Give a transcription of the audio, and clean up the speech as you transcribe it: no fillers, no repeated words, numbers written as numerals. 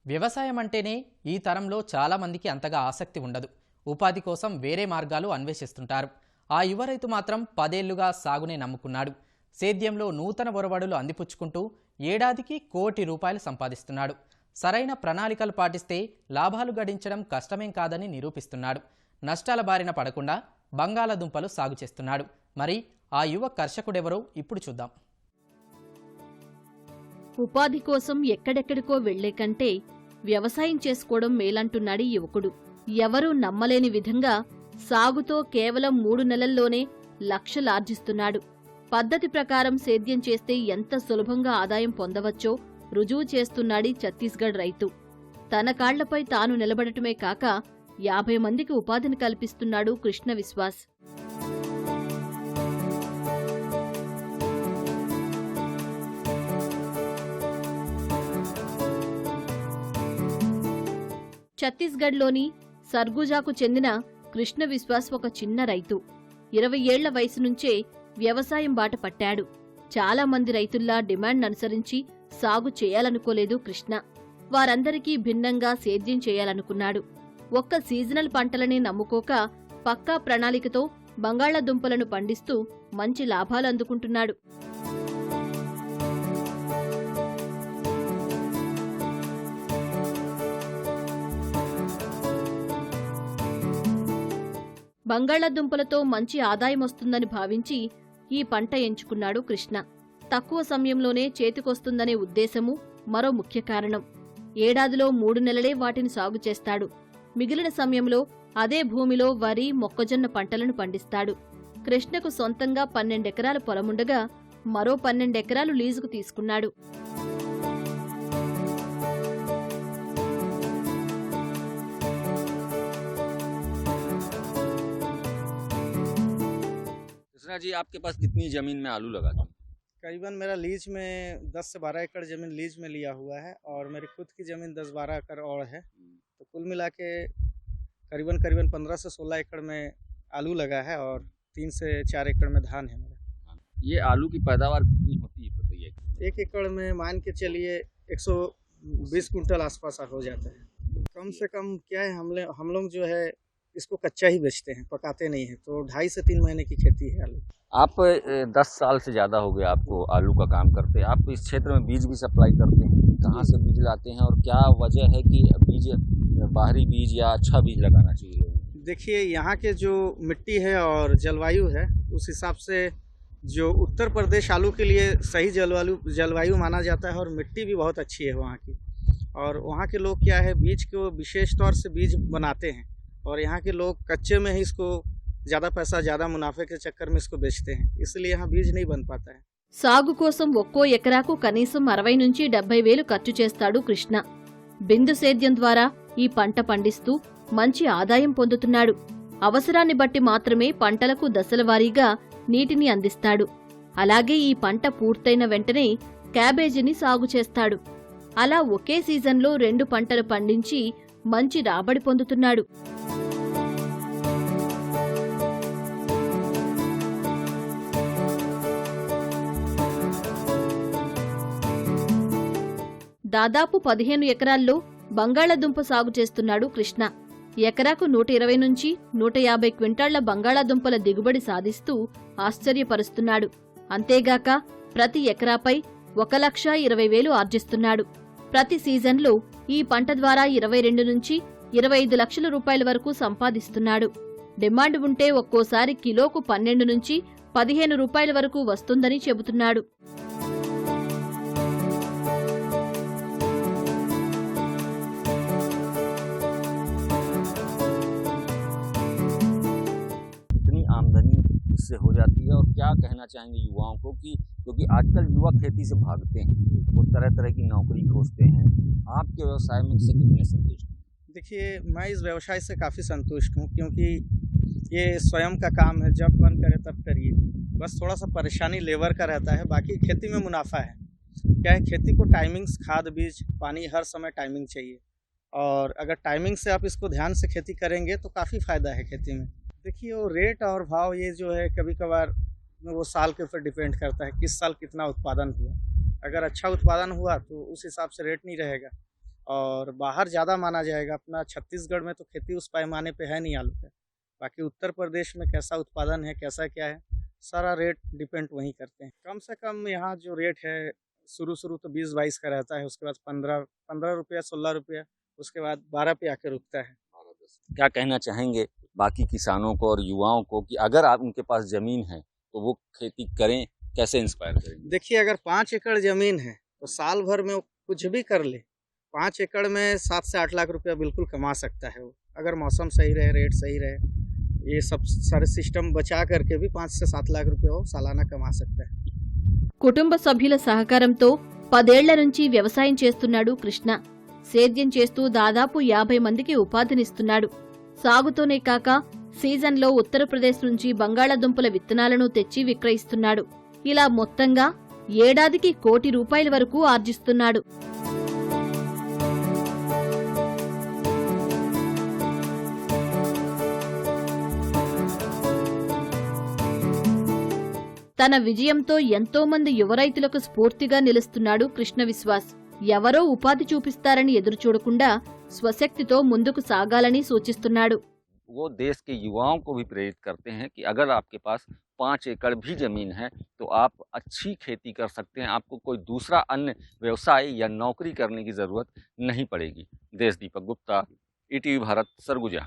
వ్యవసాయం అంటేనే ఈ తరంలో చాలా మందికి అంతగా ఆసక్తి ఉండదు. ఉపాధి కోసం వేరే మార్గాలు అన్వేషిస్తుంటారు. ఆ యువ రైతు మాత్రం 10 ఏళ్లుగా సాగునే నమ్ముకున్నాడు. సేద్యంలో నూతన ఒరవడులు అందిపుచ్చుకుంటూ ఏడాదికి ₹1,00,00,000 సంపాదిస్తున్నాడు. సరైన ప్రణాళికలు పాటిస్తే లాభాలు గడించడం కష్టమేం కాదని నిరూపిస్తున్నాడు. నష్టాల బారిన పడకుండా బంగాళాదుంపలు సాగు చేస్తున్నాడు. మరి ఆ యువ కర్షకుడెవరో ఇప్పుడు చూద్దాం. ఉపాధి కోసం ఎక్కడెక్కడికో వెళ్లే కంటే వ్యవసాయం చేసుకోవడం మేలంటున్నాడు ఈ యువకుడు. ఎవరూ నమ్మలేని విధంగా సాగుతో కేవలం 3 నెలల్లోనే లక్షలార్జిస్తున్నాడు. పద్ధతి ప్రకారం సేద్యం చేస్తే ఎంత సులభంగా ఆదాయం పొందవచ్చో రుజువు చేస్తున్నాడీ ఛత్తీస్గఢ్ రైతు. తన కాళ్లపై తాను నిలబడటమే కాక 50 మందికి ఉపాధిని కల్పిస్తున్నాడు కృష్ణ విశ్వాస్. ఛత్తీస్గఢ్లోని సర్గుజాకు చెందిన కృష్ణ విశ్వాస్ ఒక చిన్న రైతు. 20 ఏళ్ల వయసు నుంచే వ్యవసాయం బాట పట్టాడు. చాలా మంది రైతుల్లా డిమాండ్ అనుసరించి సాగు చేయాలనుకోలేదు కృష్ణ. వారందరికీ భిన్నంగా సేద్యం చేయాలనుకున్నాడు. ఒక్క సీజనల్ పంటలనే నమ్ముకోక పక్కా ప్రణాళికతో బంగాళాదుంపలను పండిస్తూ మంచి లాభాలు అందుకుంటున్నాడు. బంగాళాదుంపలతో మంచి ఆదాయమొస్తుందని భావించి ఈ పంట ఎంచుకున్నాడు కృష్ణ. తక్కువ సమయంలోనే చేతికొస్తుందనే ఉద్దేశము మరో ముఖ్య కారణం. ఏడాదిలో 3 నెలలే వాటిని సాగు చేస్తాడు. మిగిలిన సమయంలో అదే భూమిలో వరి, మొక్కజొన్న పంటలను పండిస్తాడు. కృష్ణకు సొంతంగా 12 ఎకరాల పొలముండగా మరో 12 ఎకరాలు లీజుకు తీసుకున్నాడు. कृष्णा जी, आपके पास कितनी जमीन में आलू लगा था? करीबन मेरा लीज में 10 से 12 एकड़ ज़मीन लीज में लिया हुआ है और मेरी खुद की ज़मीन 10-12 एकड़ और है। तो कुल मिला के करीबन 15 से 16 एकड़ में आलू लगा है और 3 से 4 एकड़ में धान है मेरा। ये आलू की पैदावार कितनी होती है बताइए? 1 एकड़ में मान के चलिए 120 कुंटल आसपास हो जाता है। कम से कम क्या है, हम लोग जो है इसको कच्चा ही बेचते हैं, पकाते नहीं है। तो 2.5 से 3 महीने की खेती है आलू। आप 10 साल से ज़्यादा हो गया आपको आलू का काम करते। आप इस क्षेत्र में बीज भी सप्लाई करते हैं, कहाँ से बीज लाते हैं और क्या वजह है कि बीज बाहरी बीज या अच्छा बीज लगाना चाहिए? देखिए, यहाँ के जो मिट्टी है और जलवायु है उस हिसाब से जो उत्तर प्रदेश आलू के लिए सही जलवायु माना जाता है और मिट्टी भी बहुत अच्छी है वहाँ की। और वहाँ के लोग क्या है, बीज को विशेष तौर से बीज बनाते हैं और यहाँ के लोग कच्चे में ही इसको ज़्यादा पैसा ज़्यादा मुनाफे के चक्कर में इसको बेचते हैं, इसलिए यहाँ बीज नहीं बन पाता है। సాగు కోసం ఒక్కో ఎకరాకు కనీసం 60 నుంచి 70 వేలు ఖర్చు చేస్తాడు కృష్ణ. బిందు సేద్యం ద్వారా ఈ పంట పండిస్తూ మంచి ఆదాయం పొందుతున్నాడు. అవసరాన్ని బట్టి మాత్రమే పంటలకు దశలవారీగా నీటిని అందిస్తాడు. అలాగే ఈ పంట పూర్తయిన వెంటనే క్యాబేజీని సాగు చేస్తాడు. అలా ఒకే సీజన్లో 2 పంటలు పండించి మంచి రాబడి పొందుతున్నాడు. దాదాపు 15 ఎకరాల్లో బంగాళాదుంప సాగు చేస్తున్నాడు కృష్ణ. ఎకరాకు 120 నుంచి 150 క్వింటాళ్ల బంగాళాదుంపల దిగుబడి సాధిస్తూ ఆశ్చర్యపరుస్తున్నాడు. అంతేగాక ప్రతి ఎకరాపై 1,20,000 ఆర్జిస్తున్నాడు. ప్రతి సీజన్లో ఈ పంట ద్వారా 22 నుంచి 25 లక్షల రూపాయల వరకు సంపాదిస్తున్నాడు. డిమాండ్ ఉంటే ఒక్కోసారి కిలోకు 12 నుంచి 15 రూపాయల వరకు వస్తుందని చెబుతున్నాడు. कितनी आमदनी इससे हो जाती है और क्या कहना चाहेंगे युवाओं को कि क्योंकि आजकल युवा खेती से भागते हैं, वो तरह तरह की नौकरी खोजते हैं, आपके व्यवसाय में से कितने संतुष्ट हैं? देखिए, मैं इस व्यवसाय से काफ़ी संतुष्ट हूँ क्योंकि ये स्वयं का काम है, जब मन करे तब करिए। बस थोड़ा सा परेशानी लेबर का रहता है, बाकी खेती में मुनाफा है। क्या है, खेती को टाइमिंग्स, खाद बीज पानी हर समय टाइमिंग चाहिए और अगर टाइमिंग से आप इसको ध्यान से खेती करेंगे तो काफ़ी फ़ायदा है खेती में। देखिए, वो रेट और भाव ये जो है कभी कभार वो साल के ऊपर डिपेंड करता है, किस साल कितना उत्पादन हुआ। अगर अच्छा उत्पादन हुआ तो उस हिसाब से रेट नहीं रहेगा और बाहर ज़्यादा माना जाएगा। अपना छत्तीसगढ़ में तो खेती उस पैमाने पे है नहीं आलू का। बाकी उत्तर प्रदेश में कैसा उत्पादन है, कैसा क्या है, सारा रेट डिपेंड वहीं करते हैं। कम से कम यहाँ जो रेट है शुरू तो 20-22 का रहता है, उसके बाद 15 रुपया, 16 रुपया, उसके बाद 12 पे आके रुकता है। क्या कहना चाहेंगे बाकी किसानों को और युवाओं को कि अगर आप उनके पास ज़मीन है तो वो खेती करें, कैसे इंस्पायर करेंगे? देखिए, अगर 5 एकड़ ज़मीन है तो साल भर में वो कुछ भी कर ले, 5 एकड़ में 7 से 8 लाख रुपया बिल्कुल कमा सकता है वो। अगर मौसम सही रहे, रेट सही रहे, ये सब सारे सिस्टम बचा करके भी 5 से 7 लाख रुपया वो सालाना कमा सकता है। కుటుంబ సభ్యుల సహకారంతో 10 ఏళ్ల నుంచి వ్యవసాయం చేస్తున్నాడు కృష్ణ. సేద్యం చేస్తూ దాదాపు 50 మందికి ఉపాధినిస్తున్నాడు. సాగుతోనే కాక సీజన్లో ఉత్తరప్రదేశ్ నుంచి బంగాళాదుంపల విత్తనాలను తెచ్చి విక్రయిస్తున్నాడు. ఇలా మొత్తంగా ఏడాదికి ₹1 కోటి వరకు ఆర్జిస్తున్నాడు. తన విజయంతో ఎంతో మంది యువ రైతులకు స్ఫూర్తిగా నిలుస్తున్నాడు కృష్ణ విశ్వాస్. ఎవరో ఉపాధి చూపిస్తారని ఎదురుచూడకుండా స్వశక్తితో ముందుకు సాగాలని సూచిస్తున్నాడు. वो देश के युवाओं को भी प्रेरित करते हैं कि अगर आपके पास 5 एकड़ भी ज़मीन है तो आप अच्छी खेती कर सकते हैं, आपको कोई दूसरा अन्य व्यवसाय या नौकरी करने की ज़रूरत नहीं पड़ेगी। देश दीपक गुप्ता, ईटीवी भारत, सरगुजा।